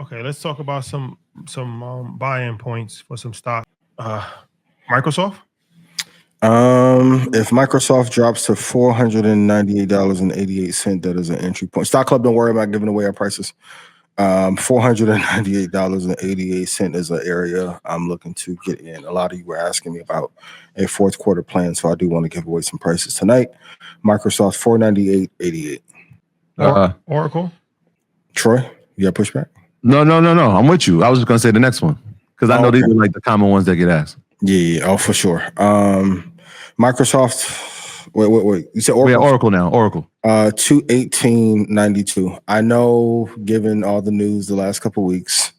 Okay, let's talk about some buy-in points for some stock. Microsoft. If Microsoft drops to $498.88, that is an entry point. Stock Club, don't worry about giving away our prices. $498.88 is an area I'm looking to get in. A lot of you were asking me about a fourth quarter plan, so I do want to give away some prices tonight. Microsoft $498.88. Oracle. Troy, you got pushback? No. I'm with you. I was just gonna say the next one because I know these are like the common ones that get asked. Yeah. Oh, for sure. Microsoft. Wait. You said Oracle? Yeah, Oracle now. Oracle. 218.92. I know, given all the news the last couple of weeks,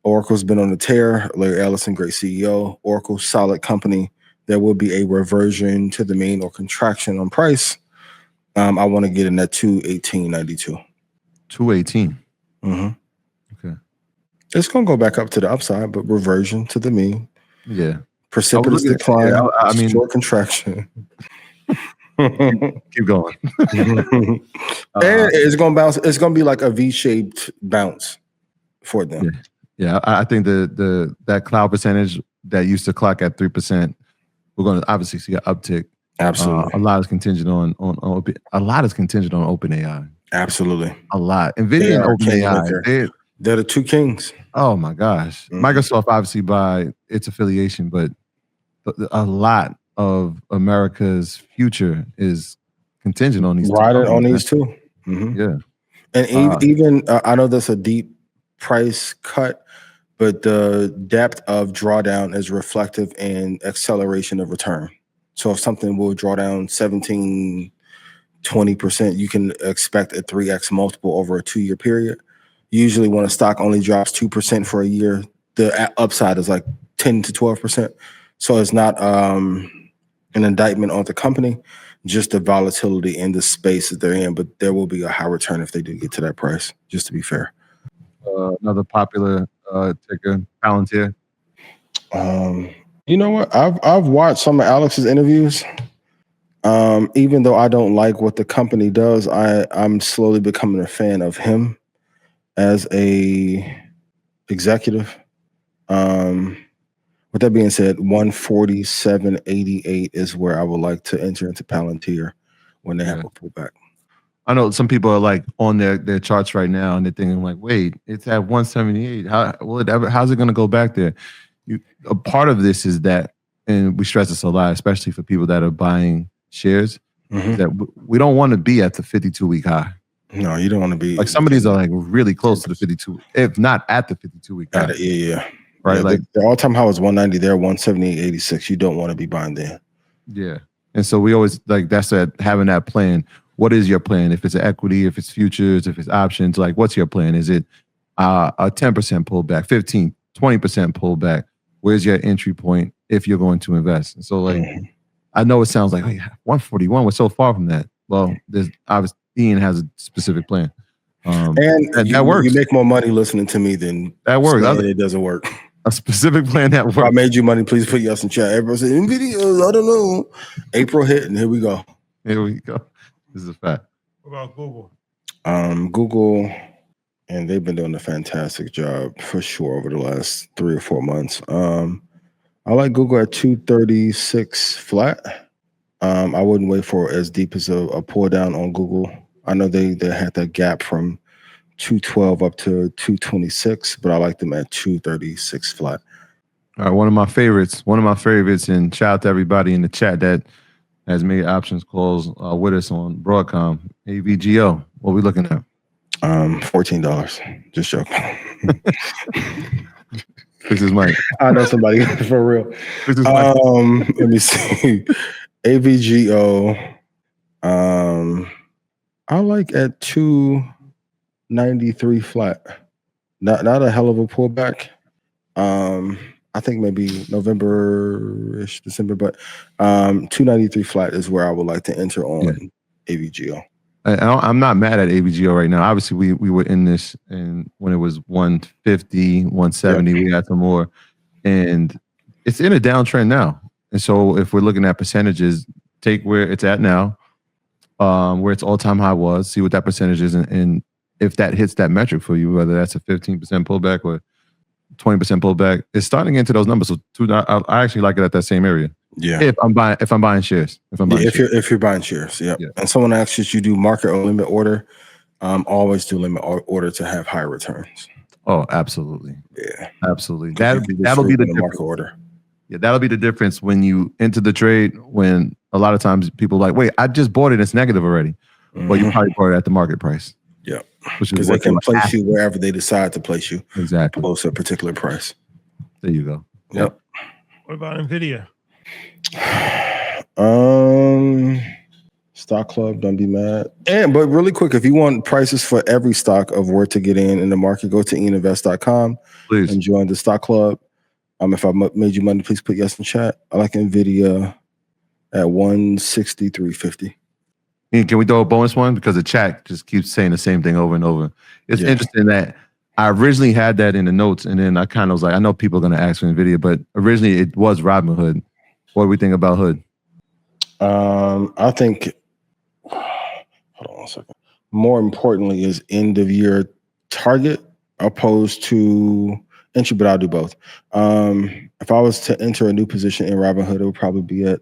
Oracle's been on a tear. Larry Ellison, great CEO. Oracle, solid company. There will be a reversion to the mean or contraction on price. I want to get in at 218.92. 218. Mm-hmm. Okay. It's going to go back up to the upside, but reversion to the mean. Yeah. Precipitous decline. I mean, short contraction. Keep going. And it's going to bounce. It's going to be like a V-shaped bounce for them. Yeah. I think that cloud percentage that used to clock at 3%, we're going to obviously see an uptick. Absolutely. A lot is contingent on OpenAI. Absolutely. A lot. NVIDIA and OpenAI. They're the two kings. Oh my gosh. Mm-hmm. Microsoft obviously by its affiliation, but a lot of America's future is contingent on these. On these two. Mm-hmm. Yeah. And even I know that's a deep price cut, but the depth of drawdown is reflective in acceleration of return. So if something will draw down 17, 20%, you can expect a 3x multiple over a 2-year period. Usually when a stock only drops 2% for a year, the upside is like 10 to 12%. So it's not an indictment on the company, just the volatility in the space that they're in. But there will be a high return if they do get to that price, just to be fair. Another popular ticker, Palantir. You know what? I've watched some of Alex's interviews. Even though I don't like what the company does, I'm slowly becoming a fan of him as a executive. With that being said, 147.88 is where I would like to enter into Palantir when they have a pullback. I know some people are like on their charts right now and they're thinking like, wait, it's at 178. How's it going to go back there? A part of this is that, and we stress this a lot, especially for people that are buying shares, that we don't want to be at the 52-week high. No, you don't want to be. Like some of these are like really close to the 52, if not at the 52-week high. Yeah. Right. Yeah, like the all-time high was 190. They're 178.86. You don't want to be buying there. Yeah. And so we always like having that plan. What is your plan? If it's equity, if it's futures, if it's options, like what's your plan? Is it a 10% pullback, 15, 20% pullback? Where's your entry point if you're going to invest? And so like, I know it sounds like 141, we're so far from that. Well, there's obviously Ian has a specific plan. And that works. You make more money listening to me than that works. It doesn't work. A specific plan that works. If I made you money, please put yes in chat. Everybody said, NVIDIA, I don't know. April hit, and here we go. This is a fact. What about Google? Google, and they've been doing a fantastic job for sure over the last 3 or 4 months. I like Google at 236 flat. I wouldn't wait for as deep as a pull down on Google. I know they had that gap from 212 up to 226, but I like them at 236 flat. All right, one of my favorites, and shout out to everybody in the chat that has made options calls with us on Broadcom. AVGO, what are we looking at? $14. Just joking. This is Mike. I know somebody for real. This is Mike. Let me see. AVGO. I like at 293 flat. Not a hell of a pullback. I think maybe November-ish, December, but 293 flat is where I would like to enter on AVGO. I'm not mad at AVGO right now. Obviously, we were in this, and when it was 150, 170, we had some more, and it's in a downtrend now. And so, if we're looking at percentages, take where it's at now, where its all-time high was, see what that percentage is, and if that hits that metric for you, whether that's a 15% pullback or 20% pullback, it's starting into those numbers. So I actually like it at that same area. Yeah. If I'm buying shares. If you're buying shares, yeah. And someone asks if you do market or limit order, always do limit order to have higher returns. Oh, absolutely. Yeah. Absolutely. That'll be the market order. Yeah, that'll be the difference when you enter the trade, when a lot of times people are like, wait, I just bought it, it's negative already. Well, you probably bought it at the market price. Yeah. Which is because they can place you wherever they decide to place you. Exactly. Close to a particular price. There you go. Yep. What about NVIDIA? Stock club, don't be mad. But really quick, if you want prices for every stock of where to get in the market, go to eatinvest.com. Please. And join the stock club. If I made you money, please put yes in chat. I like NVIDIA at 163.50. Can we throw a bonus one? Because the chat just keeps saying the same thing over and over. It's interesting that I originally had that in the notes, and then I kind of was like, I know people are going to ask for NVIDIA, but originally it was Robinhood. What do we think about Hood? I think, hold on one second. More importantly is end of year target opposed to entry, but I'll do both. If I was to enter a new position in Robinhood, it would probably be at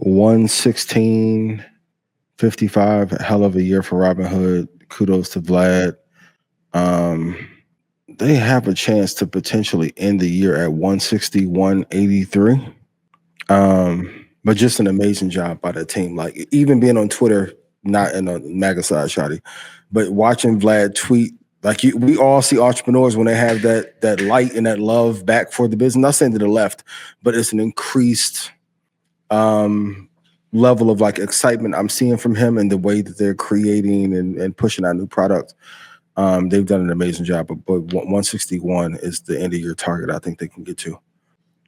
116.55. A hell of a year for Robinhood. Kudos to Vlad. They have a chance to potentially end the year at 161.83. But just an amazing job by the team. Like, even being on Twitter, not in a MAGA side, Shotty, but watching Vlad tweet, like, we all see entrepreneurs when they have that light and that love back for the business. Not saying to the left, but it's an increased level of like excitement I'm seeing from him and the way that they're creating and pushing out new products. They've done an amazing job. But 161 is the end of year target I think they can get to.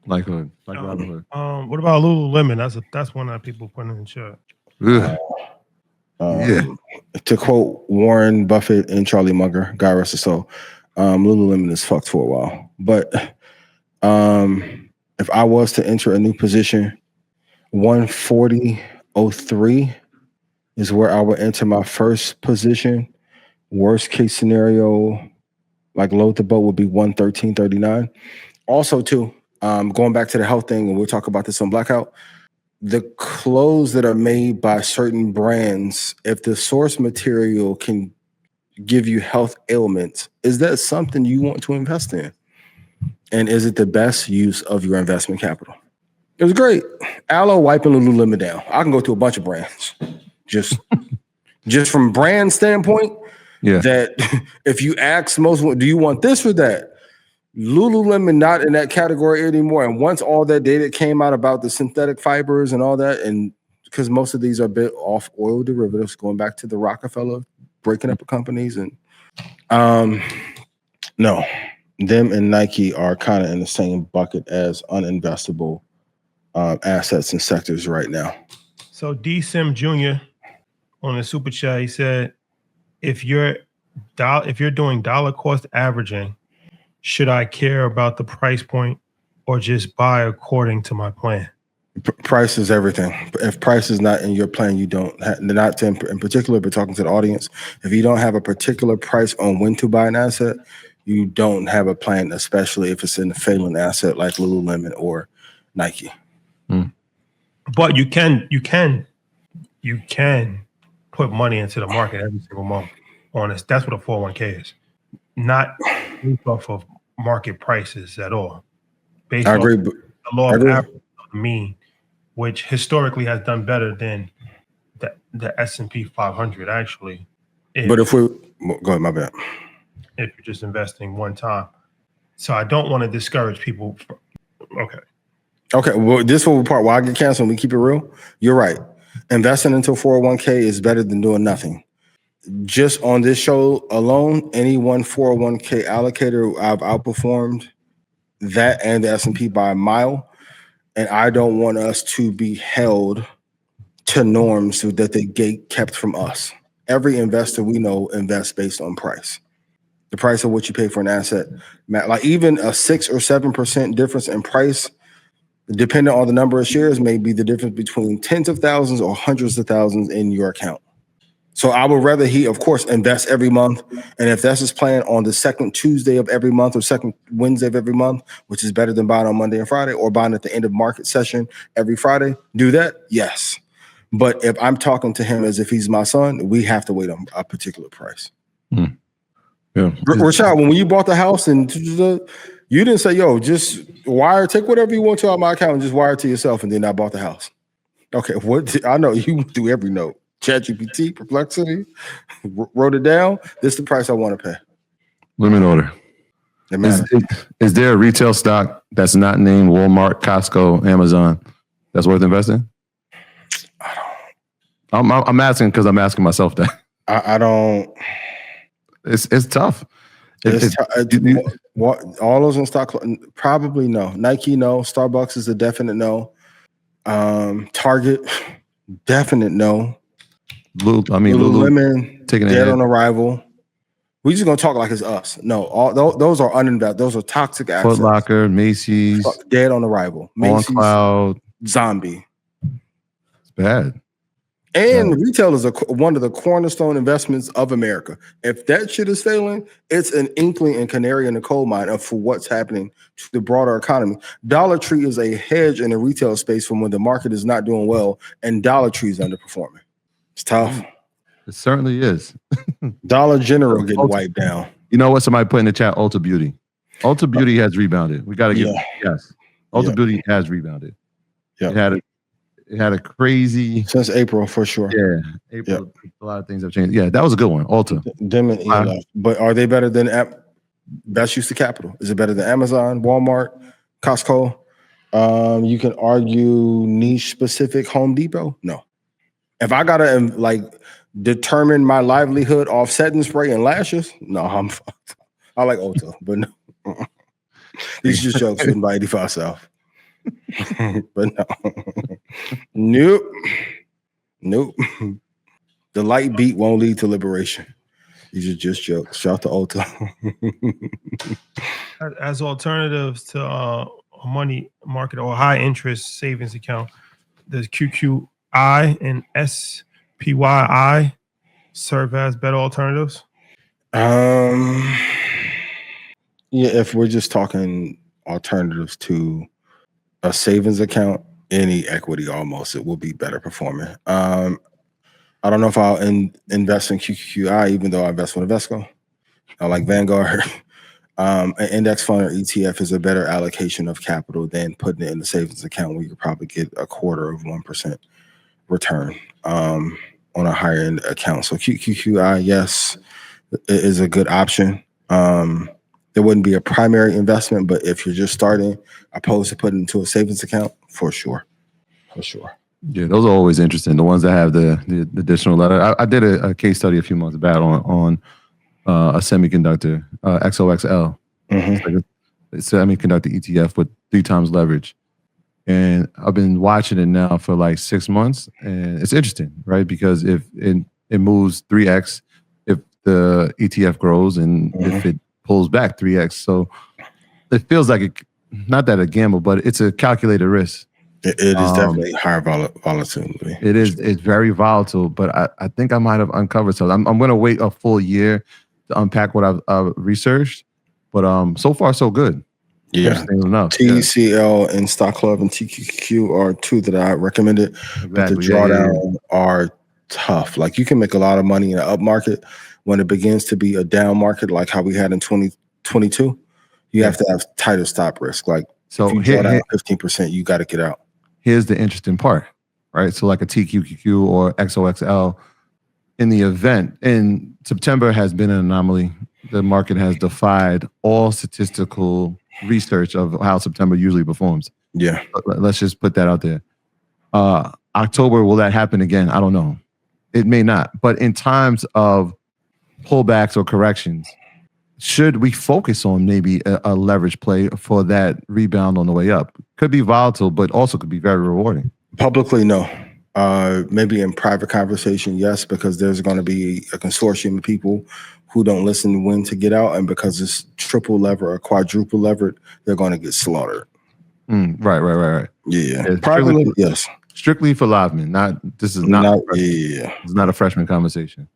Like Hood, like Robinhood. What about Lululemon? That's one that people put in the chat. To quote Warren Buffett and Charlie Munger, God rest his soul, Lululemon is fucked for a while. But if I was to enter a new position, 140.03 is where I would enter my first position. Worst case scenario, like load the boat, would be 113.39. Also, too, going back to the health thing, and we'll talk about this on Blackout, the clothes that are made by certain brands, if the source material can give you health ailments, is that something you want to invest in? And is it the best use of your investment capital? It was great. Aloe wiping Lululemon down. I can go to a bunch of brands. Just from brand standpoint, that if you ask most, do you want this or that? Lululemon not in that category anymore. And once all that data came out about the synthetic fibers and all that, and because most of these are built off oil derivatives, going back to the Rockefeller breaking up of companies, and no, them and Nike are kind of in the same bucket as uninvestable assets and sectors right now. So D Sim Jr. on the super chat, he said, if you're doing dollar cost averaging, should I care about the price point or just buy according to my plan? Price is everything. If price is not in your plan, you don't not in particular, but talking to the audience, if you don't have a particular price on when to buy an asset, you don't have a plan, especially if it's in a failing asset like Lululemon or Nike. But you can put money into the market every single month on this. That's what a 401k is. Not based off of market prices at all. Based I agree. The law of average of the mean, which historically has done better than the S&P 500 actually. But if we go ahead, my bad. If you're just investing one time. So I don't want to discourage people. Okay. Well, this will be part why I get canceled. We keep it real. You're right. Investing into a 401k is better than doing nothing. Just on this show alone, any one 401k allocator, I've outperformed that and the S&P by a mile. And I don't want us to be held to norms that they gate kept from us. Every investor we know invests based on price. The price of what you pay for an asset. Like even a 6 or 7% difference in price, depending on the number of shares, may be the difference between tens of thousands or hundreds of thousands in your account. So I would rather he, of course, invest every month. And if that's his plan on the second Tuesday of every month or second Wednesday of every month, which is better than buying on Monday and Friday, or buying at the end of market session every Friday, do that. Yes. But if I'm talking to him as if he's my son, we have to wait on a particular price. Yeah. Rashad, when you bought the house and you didn't say, yo, just take whatever you want to out of my account and just wire it to yourself, and then I bought the house. Okay, I know you do every note. ChatGPT, Perplexity, wrote it down. This is the price I want to pay. Limit order. Is there a retail stock that's not named Walmart, Costco, Amazon that's worth investing? I'm asking because I'm asking myself that. I don't. It's tough. All those in stock? Probably no. Nike, no. Starbucks is a definite no. Target, definite no. Lululemon, taking dead on arrival. We're just gonna talk like it's us. No, those are uninvested. Those are toxic assets. Foot Locker, Macy's, dead on arrival. Macy's, On Cloud, zombie. It's bad. And retail is one of the cornerstone investments of America. If that shit is failing, it's an inkling and canary in the coal mine for what's happening to the broader economy. Dollar Tree is a hedge in the retail space from when the market is not doing well and Dollar Tree is underperforming. It's tough. It certainly is. Dollar General getting wiped down. You know what? Somebody put in the chat, Ulta Beauty. Ulta Beauty has rebounded. We got to give yes. Ulta Beauty has rebounded. Yeah. It had a crazy since April for sure. Yeah, April. A lot of things have changed. Yeah, that was a good one. Ulta. But are they better than best use of capital? Is it better than Amazon, Walmart, Costco? You can argue niche specific Home Depot. No. If I gotta determine my livelihood off setting spray and lashes, no, I'm fucked. I like Ulta, but no. These are just jokes written by 85 South. But no. Nope. The light beat won't lead to liberation. These are just jokes. Shout out to Ulta. As alternatives to a money market or high interest savings account, there's QQI and SPYI serve as better alternatives. Yeah, if we're just talking alternatives to a savings account, any equity almost, it will be better performing. I don't know if I'll invest in QQI, even though I invest in Invesco. I like Vanguard. An index fund or ETF is a better allocation of capital than putting it in the savings account where you could probably get 1/4% return on a higher end account. So QQI, yes, it is a good option. It wouldn't be a primary investment, but if you're just starting, opposed to putting into a savings account, for sure. Yeah, those are always interesting. The ones that have the additional letter. I did a case study a few months back on a semiconductor, XOXL. Mm-hmm. It's like a semiconductor ETF with 3 times leverage. And I've been watching it now for like 6 months, and it's interesting, right? Because if it moves 3x, if the ETF grows, and if it pulls back 3x, so it feels like not that a gamble, but it's a calculated risk. It is definitely higher volatility. It is. It's very volatile, but I think I might have uncovered something. I'm going to wait a full year to unpack what I've researched, but so far so good. Yeah, TCL and Stock Club and TQQ are 2 that I recommended. Exactly. But the drawdown are tough. Like, you can make a lot of money in an up market. When it begins to be a down market, like how we had in 2022, you have to have tighter stop risk. Like, so if you draw down 15%, you got to get out. Here's the interesting part, right? So like a TQQQ or XOXL, in the event, and September has been an anomaly. The market has defied all statistical research of how September usually performs. Yeah. Let's just put that out there. October, will that happen again? I don't know. It may not. But in times of pullbacks or corrections, should we focus on maybe a leverage play for that rebound on the way up? Could be volatile, but also could be very rewarding. Publicly, no. Maybe in private conversation, yes, because there's going to be a consortium of people who don't listen when to get out, and because it's triple lever or quadruple levered, they're going to get slaughtered. Right. Yeah. Privately, yes. Strictly for livemen. This is not it's not a freshman conversation.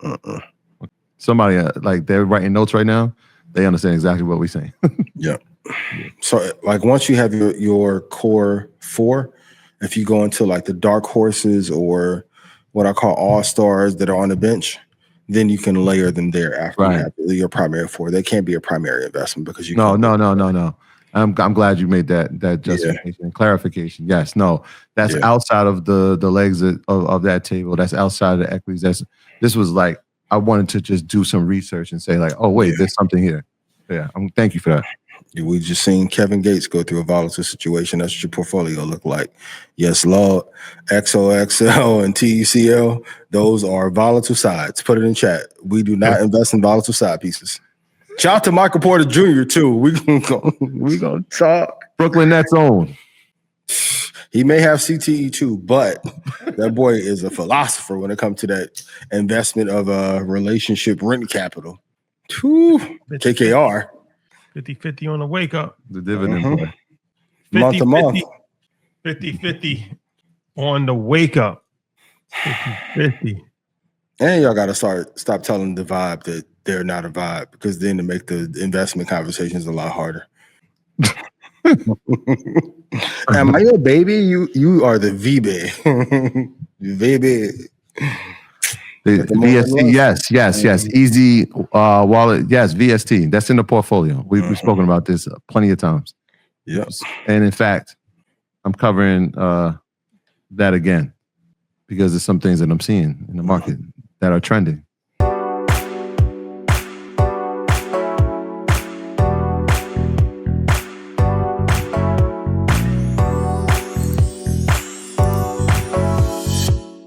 Somebody like they're writing notes right now. They understand exactly what we're saying. Yeah. So like once you have your core 4, if you go into like the dark horses or what I call all stars that are on the bench, then you can layer them there after you have your primary 4. They can't be a primary investment because you No. I'm glad you made that justification and clarification. Yes, no, that's outside of the legs of that table. That's outside of the equities. This was like I wanted to just do some research and say like, oh wait, there's something here. Yeah, thank you for that. We just seen Kevin Gates go through a volatile situation. That's what your portfolio look like. Yes, Lord, XOXL and TECL, those are volatile sides. Put it in chat. We do not invest in volatile side pieces. Shout out to Michael Porter Jr. too. We gonna talk. Brooklyn Nets own. He may have CTE too, but that boy is a philosopher when it comes to that investment of relationship rent capital. KKR. 50-50 on the wake up. The dividend play. 50-50. 50-50 on the wake up. 50-50. And y'all got to stop telling the vibe that they're not a vibe, because then to make the investment conversations a lot harder. Am I your baby? You are the VB. VB. The VST, yes. Easy wallet, yes, VST. That's in the portfolio. We've spoken about this plenty of times. Yes. And in fact, I'm covering that again because there's some things that I'm seeing in the market that are trending.